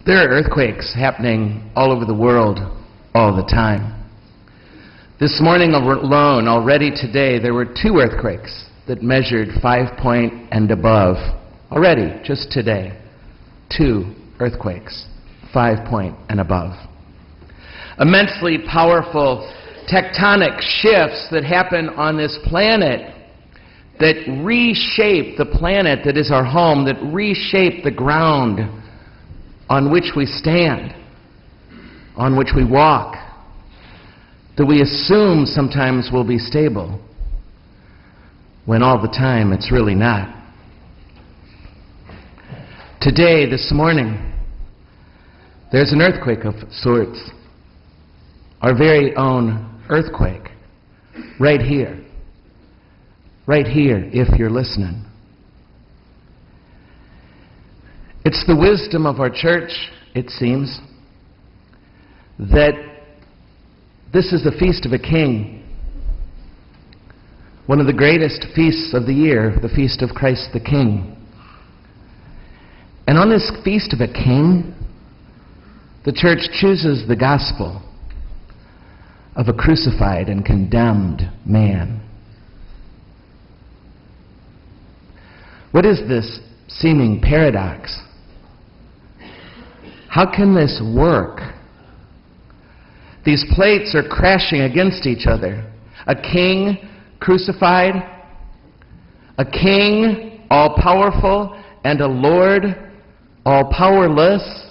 There are earthquakes happening all over the world all the time. This morning alone, already today, there were 2 earthquakes that measured 5 point and above. Already, just today, 2 earthquakes, 5 point and above. Immensely powerful tectonic shifts that happen on this planet that reshape the planet that is our home, that reshape the ground on which we stand, on which we walk, that we assume sometimes will be stable, when all the time it's really not. Today, this morning, there's an earthquake of sorts. Our very own earthquake, right here. Right here, if you're listening. It's the wisdom of our church, it seems, that this is the feast of a king. One of the greatest feasts of the year, the feast of Christ the King. And on this feast of a king, the church chooses the gospel of a crucified and condemned man. What is this seeming paradox? How can this work? These plates are crashing against each other. A king crucified, a king all-powerful, and a Lord all-powerless.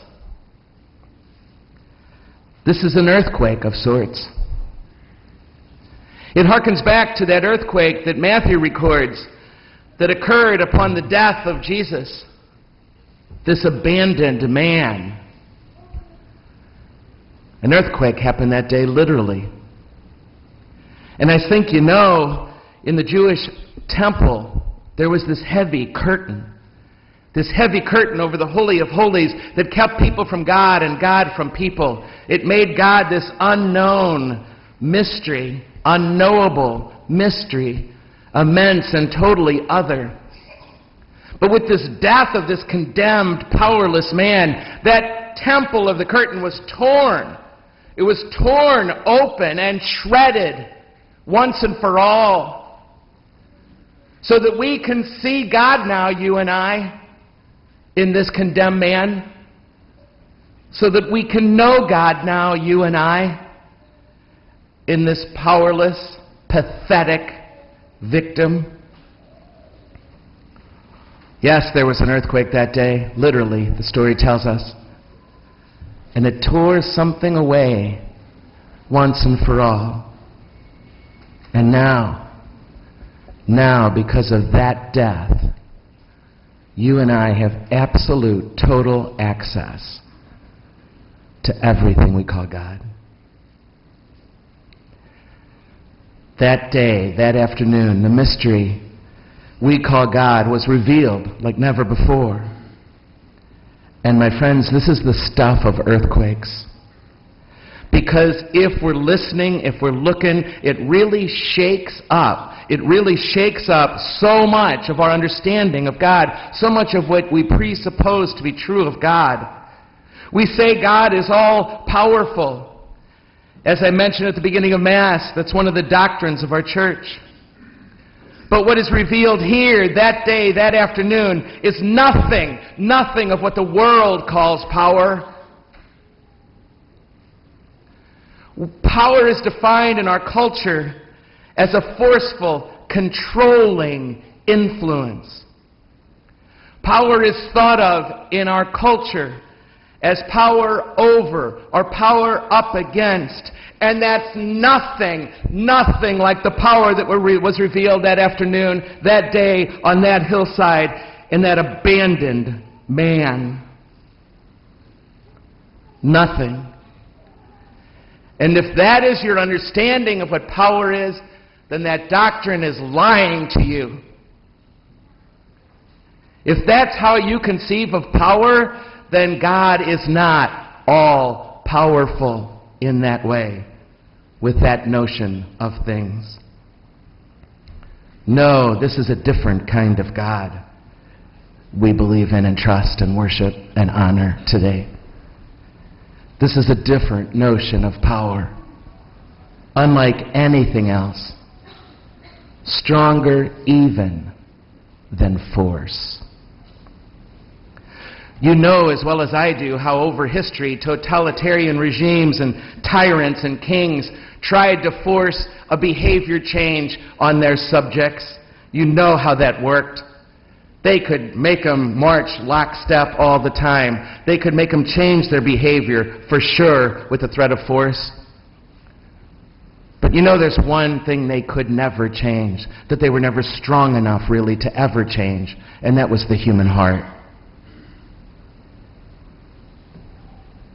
This is an earthquake of sorts. It harkens back to that earthquake that Matthew records that occurred upon the death of Jesus, this abandoned man. An earthquake happened that day, literally. And I think you know, in the Jewish temple, there was this heavy curtain over the Holy of Holies that kept people from God and God from people. It made God this unknown mystery, unknowable mystery, immense and totally other. But with this death of this condemned, powerless man, that temple of the curtain was torn. It was torn open and shredded once and for all, so that we can see God now, you and I, in this condemned man, so that we can know God now, you and I, in this powerless, pathetic victim. Yes, there was an earthquake that day, literally, the story tells us. And it tore something away once and for all. And now, because of that death, you and I have absolute, total access to everything we call God. That day, that afternoon, the mystery we call God was revealed like never before. And my friends, this is the stuff of earthquakes. Because if we're listening, if we're looking, it really shakes up. It really shakes up so much of our understanding of God, so much of what we presuppose to be true of God. We say God is all powerful. As I mentioned at the beginning of Mass, that's one of the doctrines of our church. But what is revealed here that day, that afternoon, is nothing of what the world calls power. Power is defined in our culture as a forceful, controlling influence. Power is thought of in our culture as power over or power up against. And that's nothing like the power that was revealed that afternoon, that day, on that hillside, in that abandoned man. Nothing. And if that is your understanding of what power is, then that doctrine is lying to you. If that's how you conceive of power, then God is not all powerful in that way, with that notion of things. No, this is a different kind of God we believe in and trust and worship and honor today. This is a different notion of power, unlike anything else, stronger even than force. You know as well as I do how over history totalitarian regimes and tyrants and kings tried to force a behavior change on their subjects. You know how that worked. They could make them march lockstep all the time. They could make them change their behavior, for sure, with the threat of force. But you know there's one thing they could never change, that they were never strong enough, really, to ever change, and that was the human heart.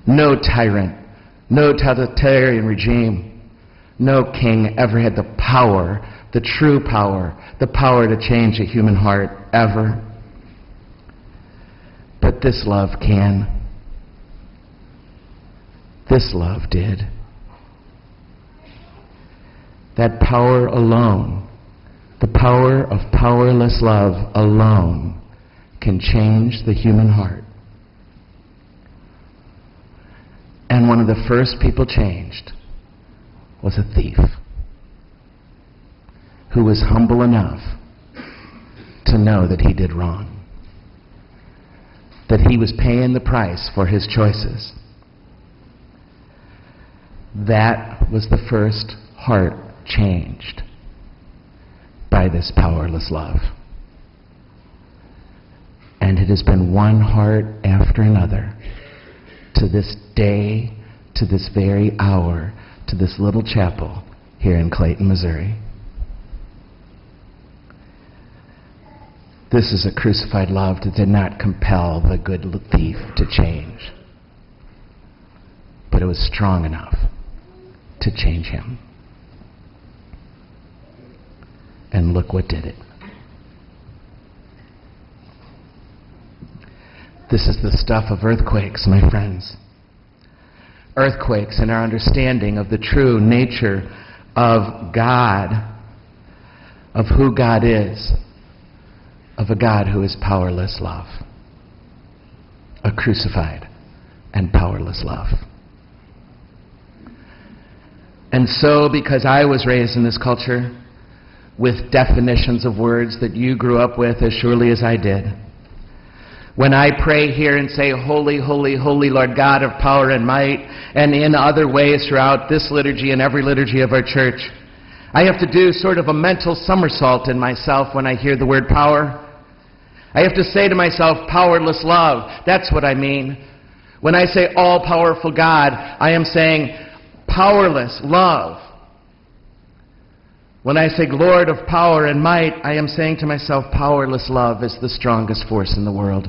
No tyrant, no totalitarian regime, no king ever had the power, the true power, the power to change a human heart, ever. But this love can. This love did. That power alone, the power of powerless love alone, can change the human heart. And one of the first people changed was a thief who was humble enough to know that he did wrong, that he was paying the price for his choices. That was the first heart changed by this powerless love. And it has been one heart after another, to this day, to this very hour, to this little chapel here in Clayton, Missouri. This is a crucified love that did not compel the good thief to change, but it was strong enough to change him. And look what did it. This is the stuff of earthquakes, my friends. Earthquakes in our understanding of the true nature of God, of who God is, of a God who is powerless love. A crucified and powerless love. And so, because I was raised in this culture with definitions of words that you grew up with as surely as I did, when I pray here and say, holy, holy, holy Lord God of power and might, and in other ways throughout this liturgy and every liturgy of our church, I have to do sort of a mental somersault in myself when I hear the word power. I have to say to myself, powerless love. That's what I mean. When I say all-powerful God, I am saying powerless love. When I say Lord of power and might, I am saying to myself, powerless love is the strongest force in the world,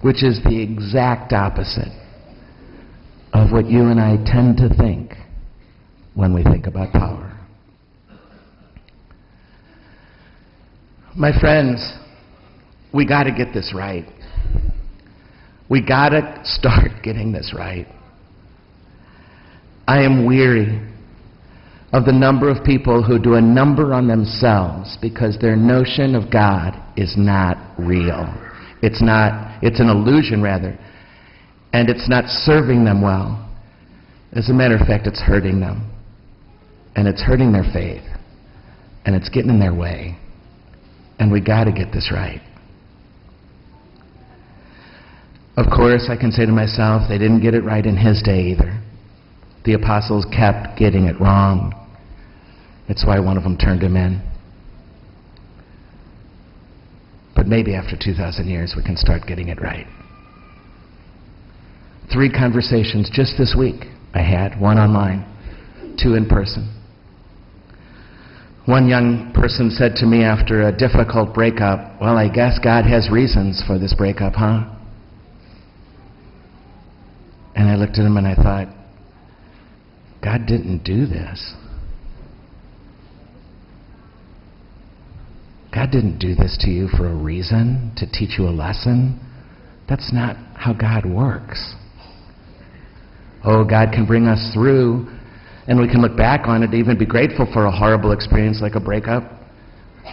which is the exact opposite of what you and I tend to think when we think about power. My friends, we got to get this right. We got to start getting this right. I am weary of the number of people who do a number on themselves because their notion of God is not real. It's an illusion, rather. And it's not serving them well. As a matter of fact, it's hurting them. And it's hurting their faith. And it's getting in their way. And we got to get this right. Of course, I can say to myself, they didn't get it right in his day either. The apostles kept getting it wrong. It's why one of them turned him in. But maybe after 2,000 years we can start getting it right. 3 conversations just this week I had, 1 online, 2 in person. One young person said to me after a difficult breakup, well, I guess God has reasons for this breakup, huh? And I looked at him and I thought, God didn't do this. God didn't do this to you for a reason, to teach you a lesson. That's not how God works. Oh, God can bring us through, and we can look back on it and even be grateful for a horrible experience like a breakup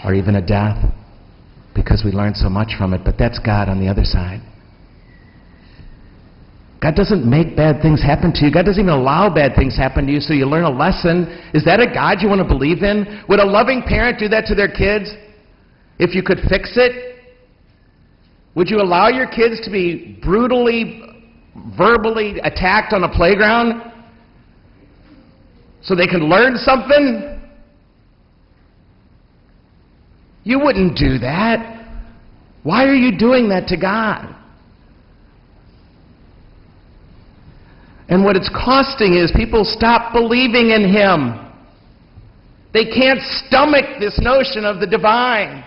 or even a death because we learned so much from it, but that's God on the other side. God doesn't make bad things happen to you. God doesn't even allow bad things happen to you so you learn a lesson. Is that a God you want to believe in? Would a loving parent do that to their kids if you could fix it? Would you allow your kids to be brutally, verbally attacked on a playground so they can learn something? You wouldn't do that. Why are you doing that to God? And what it's costing is people stop believing in Him. They can't stomach this notion of the divine.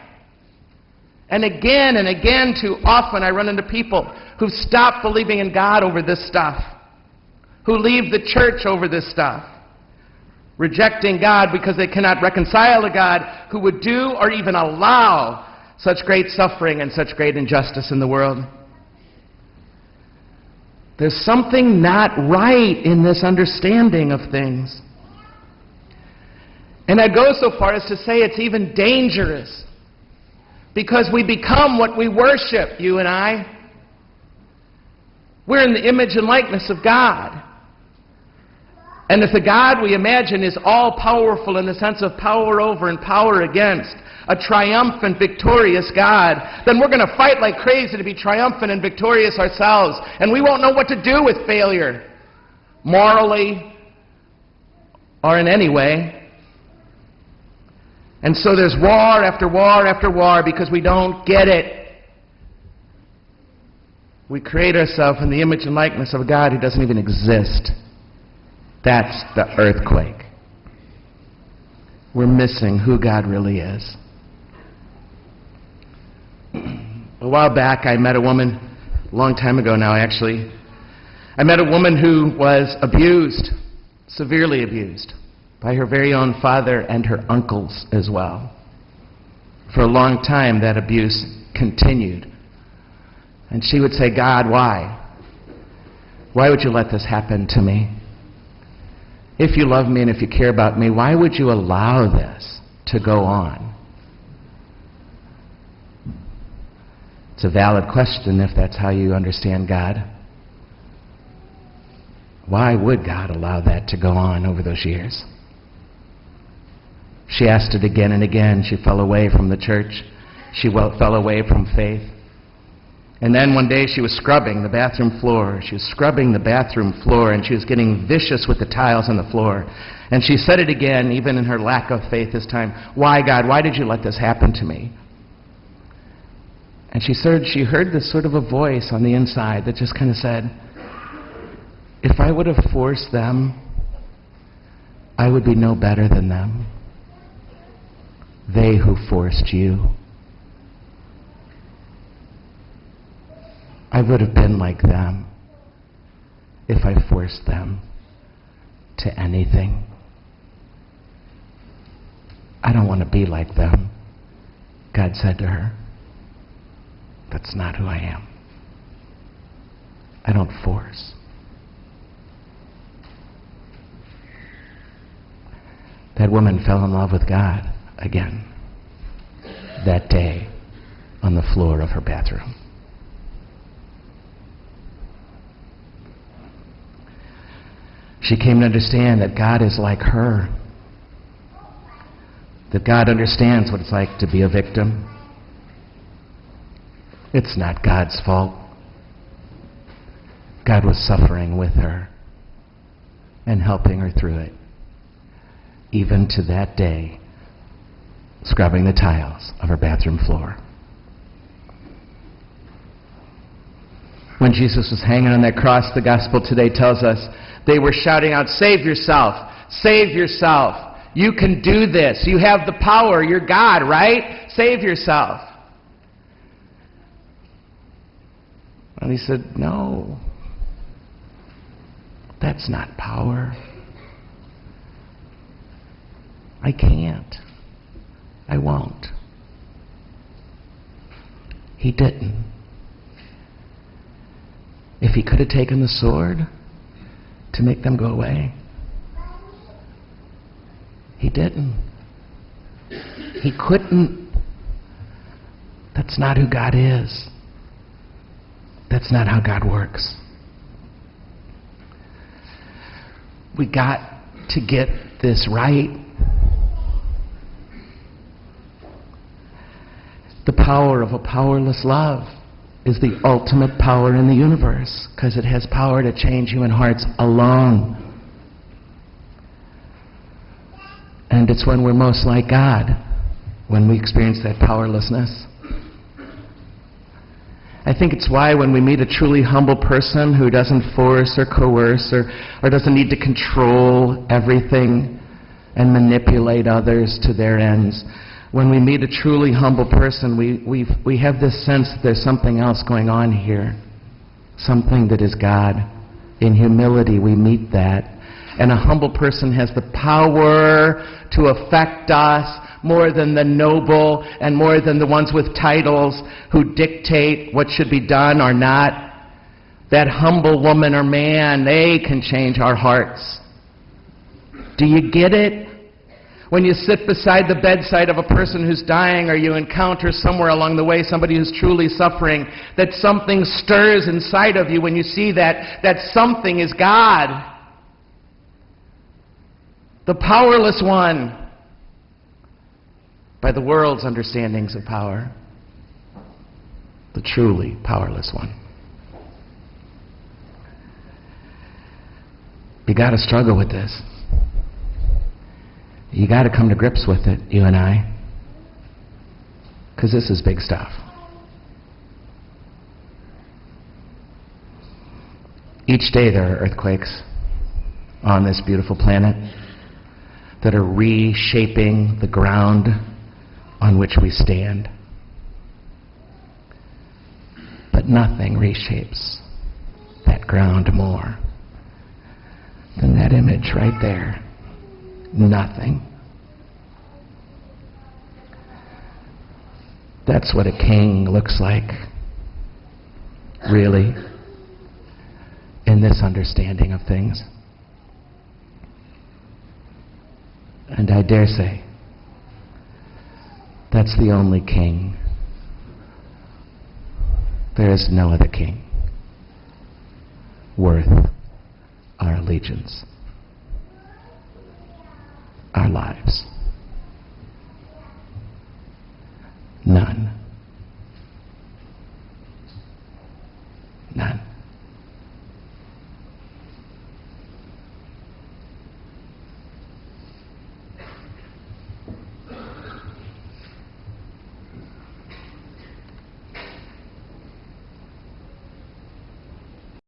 And again, too often I run into people who've stopped believing in God over this stuff, who leave the church over this stuff, rejecting God because they cannot reconcile to God who would do or even allow such great suffering and such great injustice in the world. There's something not right in this understanding of things. And I go so far as to say it's even dangerous, because we become what we worship, you and I. We're in the image and likeness of God. And if the God we imagine is all-powerful in the sense of power over and power against, a triumphant, victorious God, then we're going to fight like crazy to be triumphant and victorious ourselves. And we won't know what to do with failure, morally or in any way. And so there's war after war after war because we don't get it. We create ourselves in the image and likeness of a God who doesn't even exist. That's the earthquake. We're missing who God really is. A while back, I met a woman, a long time ago now actually, I met a woman who was abused, severely abused, by her very own father and her uncles as well. For a long time, that abuse continued. And she would say, God, why? Why would you let this happen to me? If you love me and if you care about me, why would you allow this to go on? It's a valid question if that's how you understand God. Why would God allow that to go on over those years? She asked it again and again. She fell away from the church. She fell away from faith. And then one day she was scrubbing the bathroom floor. She was scrubbing the bathroom floor, and she was getting vicious with the tiles on the floor. And she said it again, even in her lack of faith this time. Why, God? Why did you let this happen to me? And she heard this sort of a voice on the inside that just kind of said, if I would have forced them, I would be no better than them. They who forced you. I would have been like them if I forced them to anything. I don't want to be like them, God said to her. That's not who I am. I don't force. That woman fell in love with God again that day on the floor of her bathroom. She came to understand that God is like her, that God understands what it's like to be a victim. It's not God's fault. God was suffering with her and helping her through it, even to that day, scrubbing the tiles of her bathroom floor. When Jesus was hanging on that cross, the gospel today tells us, they were shouting out, save yourself, save yourself. You can do this. You have the power. You're God, right? Save yourself. And he said, no, that's not power. I can't. I won't. He didn't. If he could have taken the sword to make them go away, he didn't. He couldn't. That's not who God is. That's not how God works. We got to get this right. The power of a powerless love is the ultimate power in the universe, because it has power to change human hearts alone. And it's when we're most like God, when we experience that powerlessness. I think it's why when we meet a truly humble person who doesn't force or coerce or doesn't need to control everything and manipulate others to their ends, when we meet a truly humble person, we have this sense that there's something else going on here, something that is God. In humility, we meet that. And a humble person has the power to affect us more than the noble and more than the ones with titles who dictate what should be done or not. That humble woman or man, they can change our hearts. Do you get it? When you sit beside the bedside of a person who's dying, or you encounter somewhere along the way somebody who's truly suffering, that something stirs inside of you when you see that something is God. The powerless one, by the world's understandings of power. The truly powerless one. You got to struggle with this. You got to come to grips with it, you and I. Because this is big stuff. Each day there are earthquakes on this beautiful planet that are reshaping the ground on which we stand. But nothing reshapes that ground more than that image right there. Nothing. That's what a king looks like, really, in this understanding of things. And I dare say, that's the only king. There is no other king worth our allegiance, our lives. None.